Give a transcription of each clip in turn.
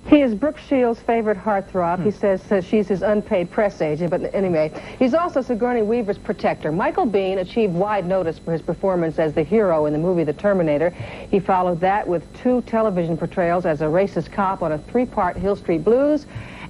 He is Brooke Shields' favorite heartthrob. He says she's his unpaid press agent, but anyway, he's also Sigourney Weaver's protector. Michael Biehn achieved wide notice for his performance as the hero in the movie The Terminator. He followed that with 2 television portrayals as a racist cop on a 3-part Hill Street Blues,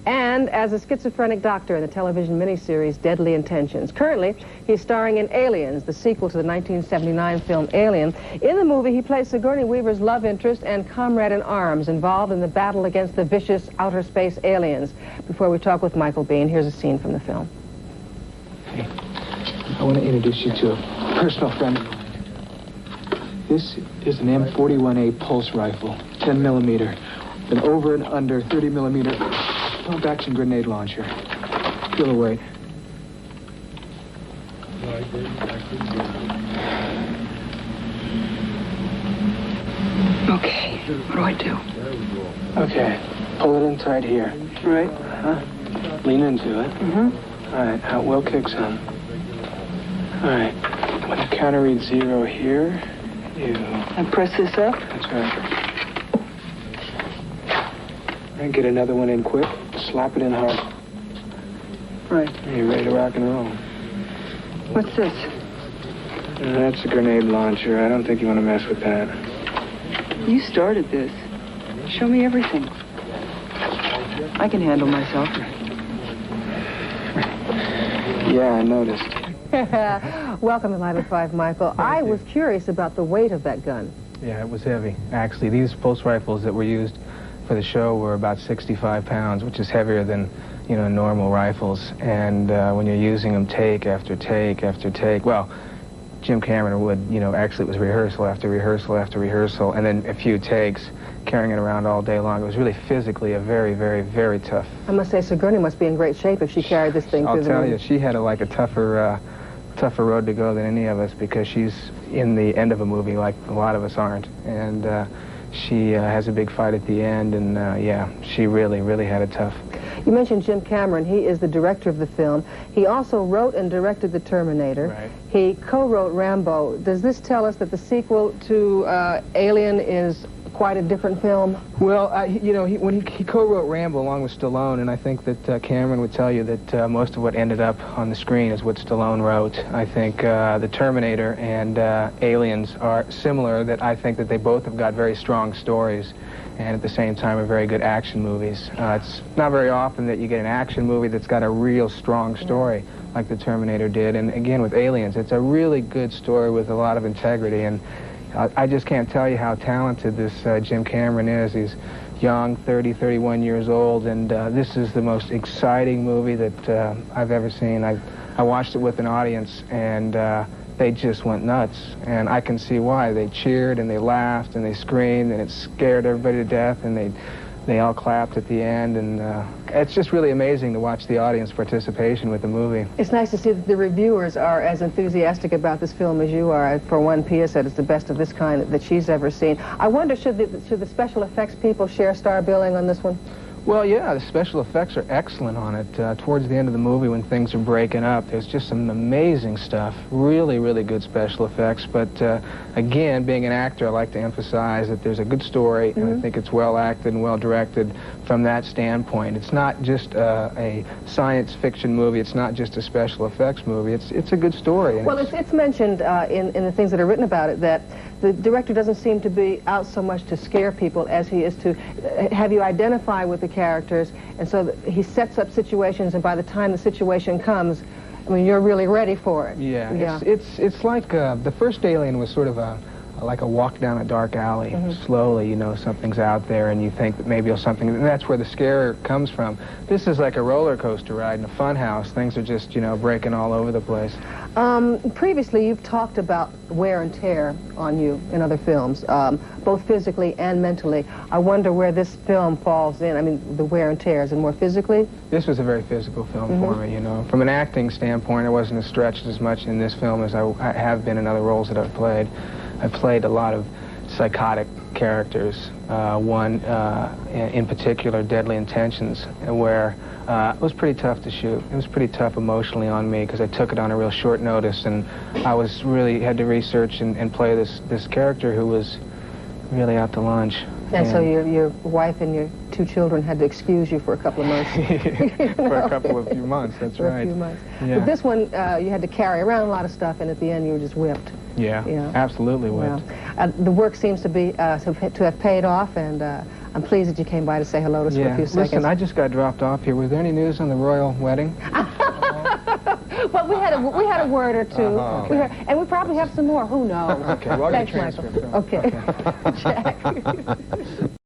and as a schizophrenic doctor in the television miniseries Deadly Intentions. Currently, he's starring in Aliens, the sequel to the 1979 film Alien. In the movie, he plays Sigourney Weaver's love interest and comrade in arms involved in the battle against the vicious outer space aliens. Before we talk with Michael Biehn, here's a scene from the film. Hey, I want to introduce you to a personal friend of mine. This is an M41A pulse rifle, 10 millimeter, an over and under 30 millimeter pump-action grenade launcher. Feel the weight. Okay, what do I do? Okay, pull it in tight here. Right. Lean into it. Mm-hmm. All right, out will kicks in. All right, when the counter reads 0 here, you... I press this up? That's right. And get another one in quick. Slap it in hard. Right. You're ready to rock and roll. What's this? That's a grenade launcher. I don't think you want to mess with that. You started this. Show me everything. I can handle myself. Yeah, I noticed. Welcome to Live at 5, Michael. I was curious about the weight of that gun. Yeah, it was heavy. Actually, these pulse rifles that were used for the show were about 65 pounds, which is heavier than, you know, normal rifles. And when you're using them take after take after take, well, Jim Cameron would, you know, actually it was rehearsal after rehearsal after rehearsal, and then a few takes, carrying it around all day long. It was really physically a very, very, very tough. I must say, Sigourney must be in great shape if she carried this thing through the movie. I'll tell you, she had a tougher road to go than any of us, because she's in the end of a movie like a lot of us aren't. And she has a big fight at the end, and yeah, she really, really had it tough. You mentioned Jim Cameron. He is the director of the film. He also wrote and directed The Terminator. Right. He co-wrote Rambo. Does this tell us that the sequel to Alien is quite a different film? Well, you know, when he co-wrote Rambo along with Stallone, and I think that Cameron would tell you that most of what ended up on the screen is what Stallone wrote. I think The Terminator and Aliens are similar, that I think that they both have got very strong stories, and at the same time are very good action movies. It's not very often that you get an action movie that's got a real strong story like The Terminator did, and again with Aliens, it's a really good story with a lot of integrity, and I just can't tell you how talented this Jim Cameron is. He's young, 30, 31 years old, and this is the most exciting movie that I've ever seen. I watched it with an audience, and they just went nuts, and I can see why. They cheered, and they laughed, and they screamed, and it scared everybody to death, and they all clapped at the end, and it's just really amazing to watch the audience participation with the movie. It's nice to see that the reviewers are as enthusiastic about this film as you are. For one, Pia said it's the best of this kind that she's ever seen. I wonder, should the special effects people share star billing on this one? Well, yeah, the special effects are excellent on it. Towards the end of the movie, when things are breaking up, there's just some amazing stuff. Really, really good special effects. But again, being an actor, I like to emphasize that there's a good story, and I think it's well acted and well directed from that standpoint. It's not just a science fiction movie. It's not just a special effects movie. It's a good story. Well, it's mentioned in the things that are written about it that the director doesn't seem to be out so much to scare people as he is to have you identify with the characters, and so he sets up situations, and by the time the situation comes, I mean, you're really ready for it. Yeah. It's like the first Alien was sort of like a walk down a dark alley. Slowly, you know, something's out there, and you think that maybe something, and that's where the scare comes from. This is like a roller coaster ride in a fun house. Things are just, you know, breaking all over the place. Previously, you've talked about wear and tear on you in other films, both physically and mentally. I wonder where this film falls in. I mean, the wear and tear, is it more physically? This was a very physical film for me, you know. From an acting standpoint, I wasn't as stretched as much in this film as I have been in other roles that I've played. I played a lot of psychotic characters. One in particular, Deadly Intentions, where it was pretty tough to shoot. It was pretty tough emotionally on me because I took it on a real short notice, and I was really had to research and play this character who was really out to lunch. And so your wife and your 2 children had to excuse you for a couple of months. For a few months, that's for right. A few months. Yeah. But this one, you had to carry around a lot of stuff, and at the end you were just whipped. Yeah, absolutely whipped. Well, the work seems to be to have paid off, and I'm pleased that you came by to say hello to us for a few seconds. Listen, I just got dropped off here. Was there any news on the royal wedding? Well, we had a word or two, Okay. and we probably have some more. Who knows? Okay, well, Thanks, Michael. Okay, Jack.